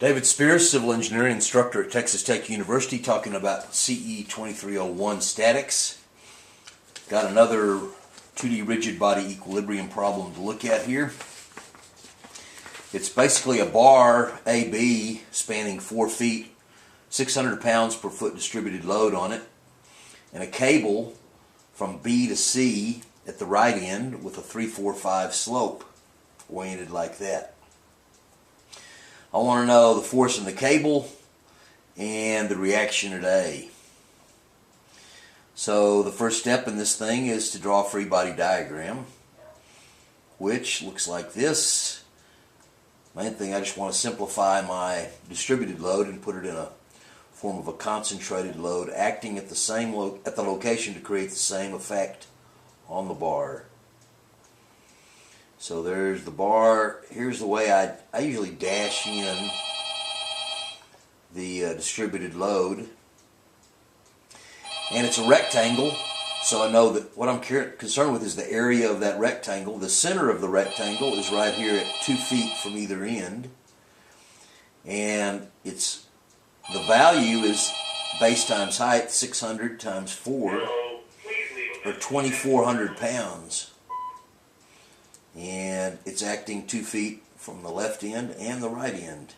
David Spears, civil engineering instructor at Texas Tech University, talking about CE 2301 statics. Got another 2D rigid body equilibrium problem to look at here. It's basically a bar AB spanning 4 feet, 600 pounds per foot distributed load on it, and a cable from B to C at the right end with a 3-4-5 slope oriented like that. I want to know the force in the cable and the reaction at A. So the first step in this thing is to draw a free body diagram, which looks like this. Main thing, I just want to simplify my distributed load and put it in a form of a concentrated load acting at the same at the location to create the same effect on the bar. So there's the bar. Here's the way I usually dash in the distributed load. And it's a rectangle, so I know that what I'm concerned with is the area of that rectangle. The center of the rectangle is right here at 2 feet from either end. And the value is base times height, 600 times 4, or 2,400 pounds. And it's acting 2 feet from the left end and the right end.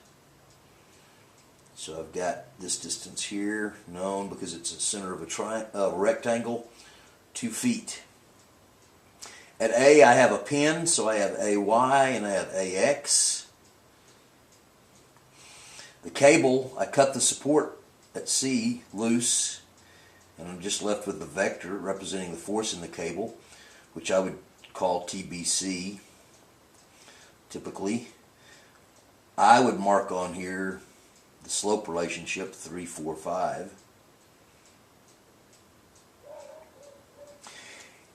So I've got this distance here known because it's the center of a rectangle, 2 feet. At A I have a pin, so I have AY and I have AX. The cable, I cut the support at C loose, and I'm just left with the vector representing the force in the cable, which I would call TBC. Typically, I would mark on here the slope relationship 3-4-5.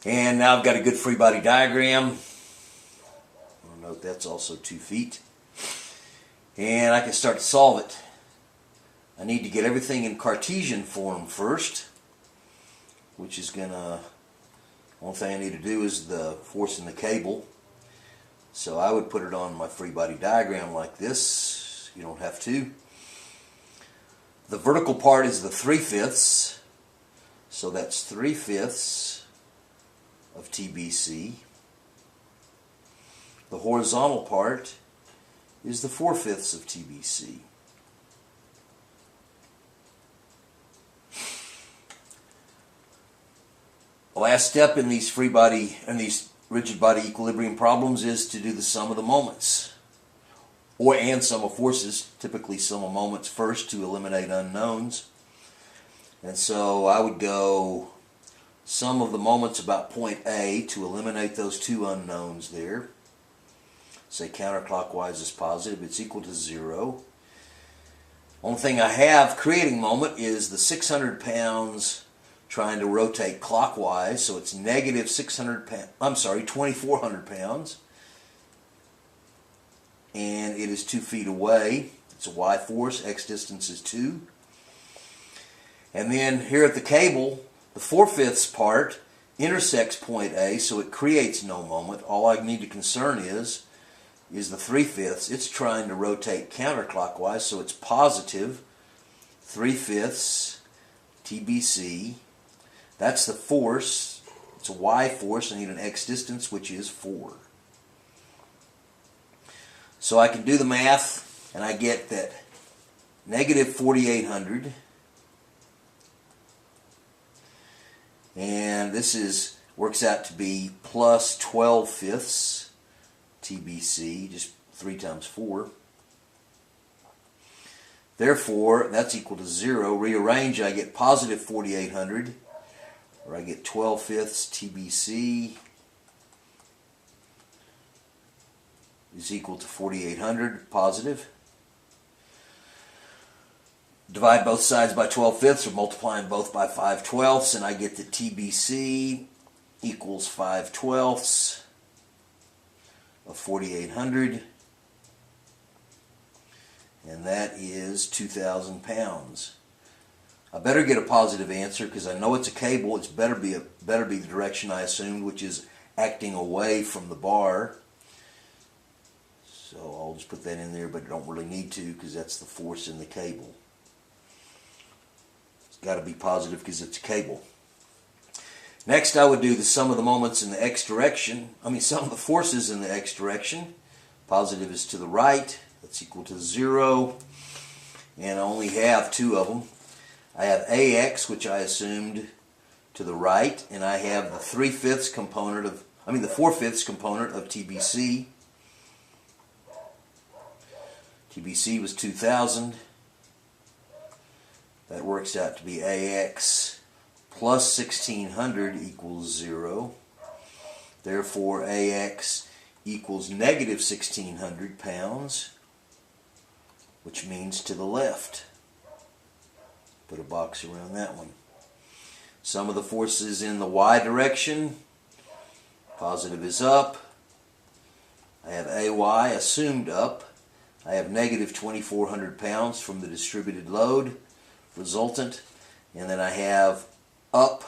And now I've got a good free body diagram. I'll note that's also 2 feet. And I can start to solve it. I need to get everything in Cartesian form first, which is gonna, one thing I need to do is the force in the cable. So I would put it on my free body diagram like this. You don't have to. The vertical part is the 3/5, so that's 3/5 of TBC. The horizontal part is the 4/5 of TBC. The last step in these these rigid body equilibrium problems is to do the sum of the moments, and sum of forces, typically sum of moments first to eliminate unknowns. And so I would go sum of the moments about point A to eliminate those two unknowns there. Say counterclockwise is positive, it's equal to 0. Only thing I have creating moment is the 600 pounds trying to rotate clockwise, so it's negative 2,400 pounds. And it is 2 feet away. It's a Y force, X distance is 2. And then here at the cable, the 4/5 part intersects point A, so it creates no moment. All I need to concern is the 3/5. It's trying to rotate counterclockwise, so it's positive 3/5 TBC. That's the force. It's a Y force. I need an X distance, which is 4. So I can do the math, and I get that negative 4,800, and this works out to be plus 12/5 TBC, just 3 times 4. Therefore, that's equal to 0. Rearrange, I get positive 4,800, or I get 12/5 TBC is equal to 4,800 positive. Divide both sides by 12/5, or multiplying both by 5/12, and I get that TBC equals 5/12 of 4,800, and that is 2,000 pounds. I better get a positive answer because I know it's a cable. It's better be the direction I assumed, which is acting away from the bar. So I'll just put that in there, but I don't really need to because that's the force in the cable. It's got to be positive because it's a cable. Next, I would do the sum of the moments in the x direction. Sum of the forces in the x direction. Positive is to the right. That's equal to 0. And I only have two of them. I have AX, which I assumed to the right, and I have the 4/5 component of TBC. TBC was 2,000. That works out to be AX plus 1,600 equals 0. Therefore, AX equals negative 1,600 pounds, which means to the left. Put a box around that one. Sum of the forces in the y direction. Positive is up. I have AY assumed up. I have negative 2,400 pounds from the distributed load resultant. And then I have up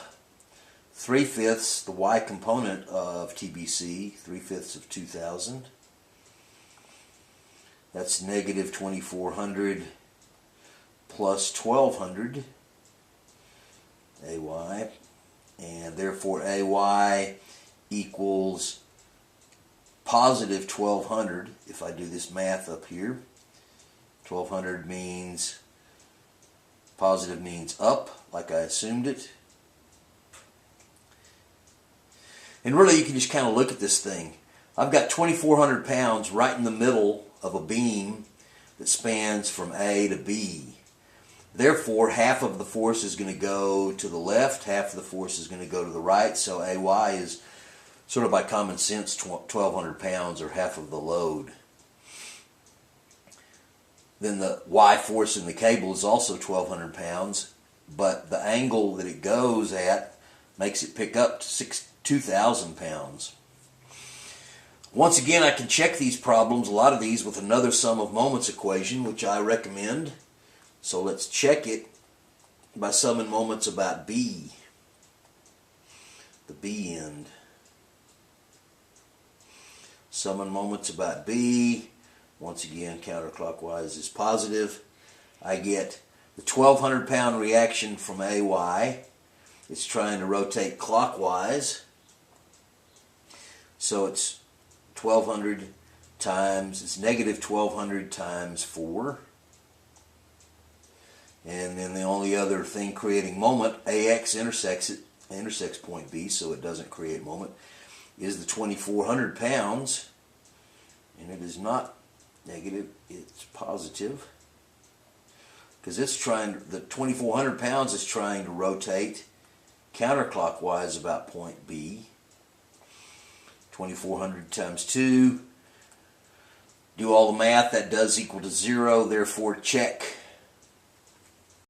3/5, the y component of TBC, 3/5 of 2,000. That's negative 2,400 plus 1,200 AY, and therefore AY equals positive 1,200. If I do this math up here, 1,200 means positive means up, like I assumed it. And really, you can just kind of look at this thing. I've got 2,400 pounds right in the middle of a beam that spans from A to B. Therefore, half of the force is going to go to the left, half of the force is going to go to the right. So AY is, sort of by common sense, 1,200 pounds, or half of the load. Then the Y force in the cable is also 1,200 pounds, but the angle that it goes at makes it pick up to 2,000 pounds. Once again, I can check these problems, a lot of these, with another sum of moments equation, which I recommend. So let's check it by summing moments about B, the B end. Summing moments about B, once again counterclockwise is positive. I get the 1,200 pound reaction from AY. It's trying to rotate clockwise. So it's 1,200 times, it's negative 1,200 times 4. And then the only other thing creating moment, AX intersects point B, so it doesn't create moment, is the 2,400 pounds. And it is not negative, it's positive. Because the 2,400 pounds is trying to rotate counterclockwise about point B. 2,400 times 2. Do all the math, that does equal to 0, therefore check.